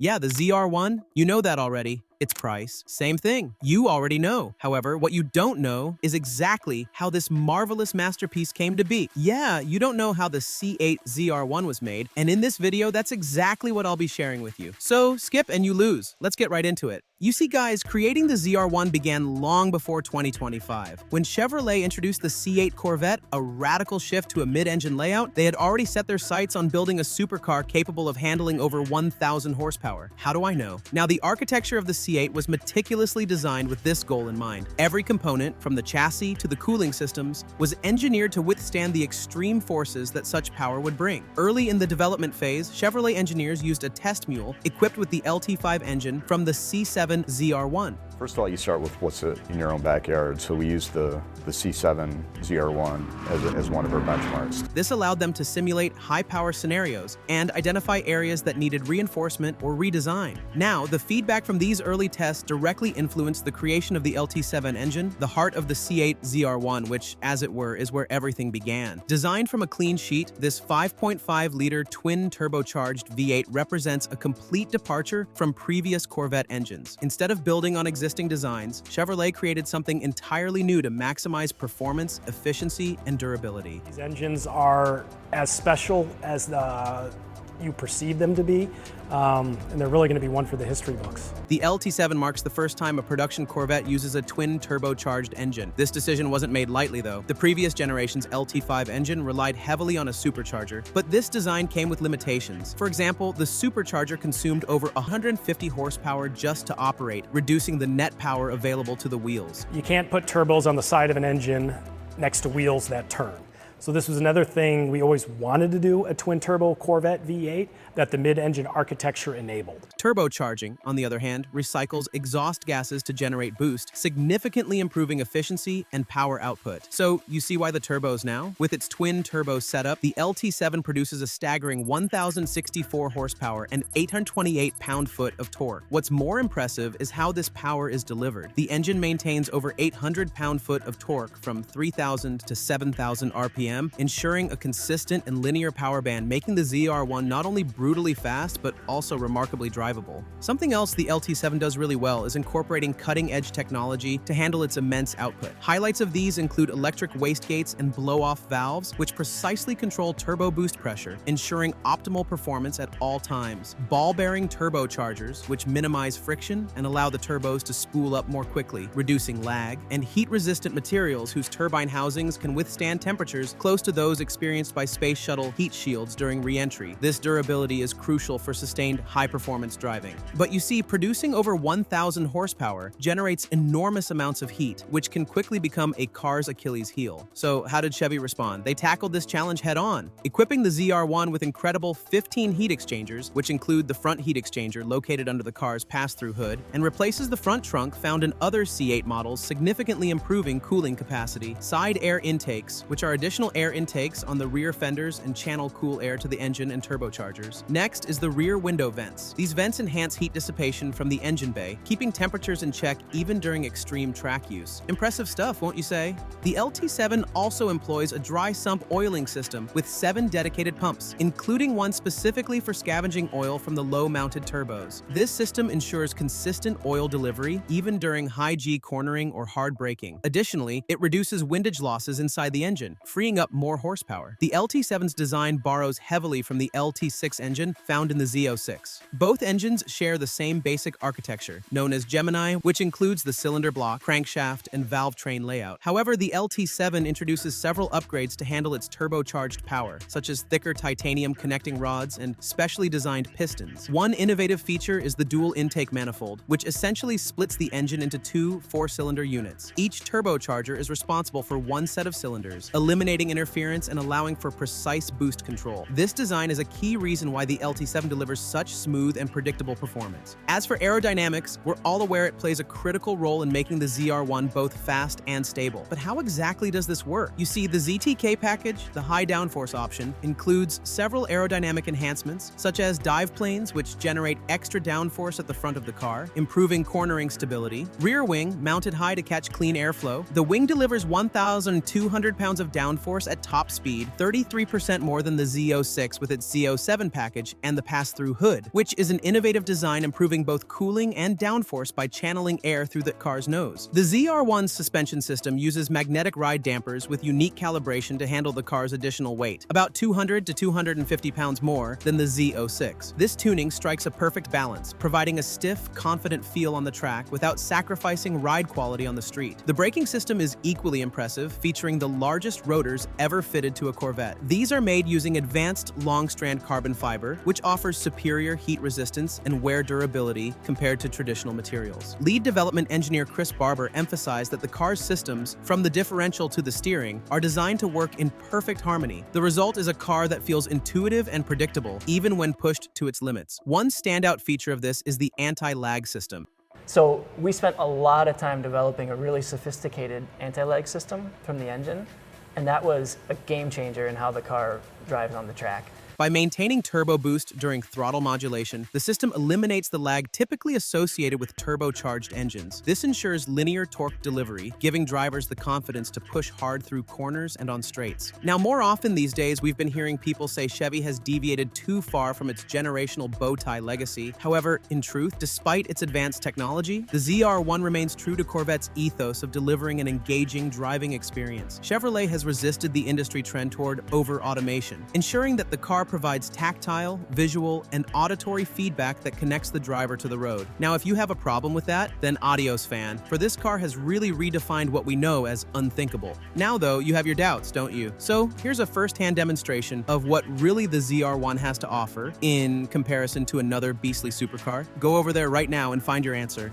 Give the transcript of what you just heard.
Yeah, the ZR1, you know that already. Its price, same thing. You already know. However, what you don't know is exactly how this marvelous masterpiece came to be. Yeah, you don't know how the C8 ZR1 was made, and in this video, that's exactly what I'll be sharing with you. So, skip and you lose. Let's get right into it. You see, guys, creating the ZR1 began long before 2025. When Chevrolet introduced the C8 Corvette, a radical shift to a mid-engine layout, they had already set their sights on building a supercar capable of handling over 1,000 horsepower. How do I know? Now, the architecture of the C8 was meticulously designed with this goal in mind. Every component, from the chassis to the cooling systems, was engineered to withstand the extreme forces that such power would bring. Early in the development phase, Chevrolet engineers used a test mule equipped with the LT5 engine from the C7 ZR1. First of all, you start with what's in your own backyard. So we used the C7 ZR1 as one of our benchmarks. This allowed them to simulate high-power scenarios and identify areas that needed reinforcement or redesign. Now, the feedback from these early tests directly influenced the creation of the LT7 engine, the heart of the C8 ZR1, which, as it were, is where everything began. Designed from a clean sheet, this 5.5-liter twin-turbocharged V8 represents a complete departure from previous Corvette engines. Instead of building on existing designs, Chevrolet created something entirely new to maximize performance, efficiency, and durability. These engines are as special as you perceive them to be, and they're really going to be one for the history books. The LT7 marks the first time a production Corvette uses a twin-turbocharged engine. This decision wasn't made lightly, though. The previous generation's LT5 engine relied heavily on a supercharger, but this design came with limitations. For example, the supercharger consumed over 150 horsepower just to operate, reducing the net power available to the wheels. You can't put turbos on the side of an engine next to wheels that turn. So this was another thing we always wanted to do, a twin-turbo Corvette V8 that the mid-engine architecture enabled. Turbocharging, on the other hand, recycles exhaust gases to generate boost, significantly improving efficiency and power output. So you see why the turbos now? With its twin-turbo setup, the LT7 produces a staggering 1,064 horsepower and 828 pound-foot of torque. What's more impressive is how this power is delivered. The engine maintains over 800 pound-foot of torque from 3,000 to 7,000 RPM, ensuring a consistent and linear power band, making the ZR1 not only brutally fast, but also remarkably drivable. Something else the LT7 does really well is incorporating cutting-edge technology to handle its immense output. Highlights of these include electric wastegates and blow-off valves, which precisely control turbo boost pressure, ensuring optimal performance at all times. Ball-bearing turbochargers, which minimize friction and allow the turbos to spool up more quickly, reducing lag, and heat-resistant materials whose turbine housings can withstand temperatures close to those experienced by space shuttle heat shields during re-entry. This durability is crucial for sustained high-performance driving. But you see, producing over 1,000 horsepower generates enormous amounts of heat, which can quickly become a car's Achilles heel. So how did Chevy respond? They tackled this challenge head-on, equipping the ZR1 with incredible 15 heat exchangers, which include the front heat exchanger located under the car's pass-through hood, and replaces the front trunk found in other C8 models, significantly improving cooling capacity. Side air intakes, which are additional air intakes on the rear fenders and channel cool air to the engine and turbochargers. Next is the rear window vents. These vents enhance heat dissipation from the engine bay, keeping temperatures in check even during extreme track use. Impressive stuff, won't you say? The LT7 also employs a dry sump oiling system with 7 dedicated pumps, including one specifically for scavenging oil from the low-mounted turbos. This system ensures consistent oil delivery even during high-G cornering or hard braking. Additionally, it reduces windage losses inside the engine, freeing up more horsepower. The LT7's design borrows heavily from the LT6 engine found in the Z06. Both engines share the same basic architecture, known as Gemini, which includes the cylinder block, crankshaft, and valve train layout. However, the LT7 introduces several upgrades to handle its turbocharged power, such as thicker titanium connecting rods and specially designed pistons. One innovative feature is the dual intake manifold, which essentially splits the engine into 2 4-cylinder units. Each turbocharger is responsible for one set of cylinders, eliminating interference and allowing for precise boost control. This design is a key reason why the LT7 delivers such smooth and predictable performance. As for aerodynamics, we're all aware it plays a critical role in making the ZR1 both fast and stable. But how exactly does this work? You see, the ZTK package, the high downforce option, includes several aerodynamic enhancements, such as dive planes, which generate extra downforce at the front of the car, improving cornering stability. Rear wing, mounted high to catch clean airflow. The wing delivers 1,200 pounds of downforce downforce at top speed, 33% more than the Z06 with its Z07 package and the pass-through hood, which is an innovative design improving both cooling and downforce by channeling air through the car's nose. The ZR1's suspension system uses magnetic ride dampers with unique calibration to handle the car's additional weight, about 200 to 250 pounds more than the Z06. This tuning strikes a perfect balance, providing a stiff, confident feel on the track without sacrificing ride quality on the street. The braking system is equally impressive, featuring the largest rotors ever fitted to a Corvette. These are made using advanced long-strand carbon fiber, which offers superior heat resistance and wear durability compared to traditional materials. Lead development engineer Chris Barber emphasized that the car's systems, from the differential to the steering, are designed to work in perfect harmony. The result is a car that feels intuitive and predictable, even when pushed to its limits. One standout feature of this is the anti-lag system. So we spent a lot of time developing a really sophisticated anti-lag system from the engine, and that was a game changer in how the car drives on the track. By maintaining turbo boost during throttle modulation, the system eliminates the lag typically associated with turbocharged engines. This ensures linear torque delivery, giving drivers the confidence to push hard through corners and on straights. Now, more often these days, we've been hearing people say Chevy has deviated too far from its generational bow tie legacy. However, in truth, despite its advanced technology, the ZR1 remains true to Corvette's ethos of delivering an engaging driving experience. Chevrolet has resisted the industry trend toward over-automation, ensuring that the car provides tactile, visual, and auditory feedback that connects the driver to the road. Now, if you have a problem with that, then adios, fan, for this car has really redefined what we know as unthinkable. Now, though, you have your doubts, don't you? So here's a first-hand demonstration of what really the ZR1 has to offer in comparison to another beastly supercar. Go over there right now and find your answer.